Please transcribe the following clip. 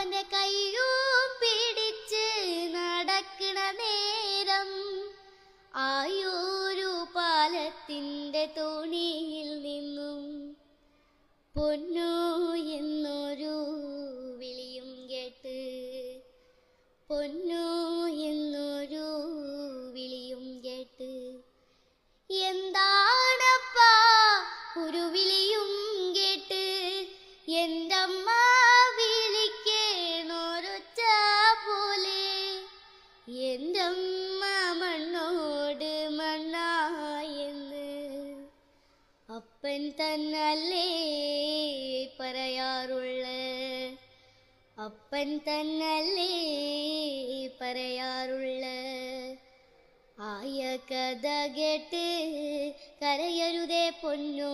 അപ്പന്റെ കയ്യും പിടിച്ച് നടക്കണ നേരം ആയൊരു പാലത്തിന്റെ തോണിയിൽ നിന്നും പൊന്നു എന്നൊരു വിളിയും കേട്ട്, പൊന്നു എന്നൊരു വിളിയും കേട്ട്. എന്താണപ്പാ ഒരു വിളിയും കേട്ട് എന്റമ്മ വിളിക്കേണൊരൊച്ച പോലെ? എന്റമ്മ മണ്ണോട് മണ്ണായെന്ന് അപ്പൻ തന്നല്ലേ പറയാറുള്ള, അപ്പൻ തന്നല്ലേ പറയാറുള്ള. ആയ കഥ കേട്ട് കരയരുതേ പൊന്നു.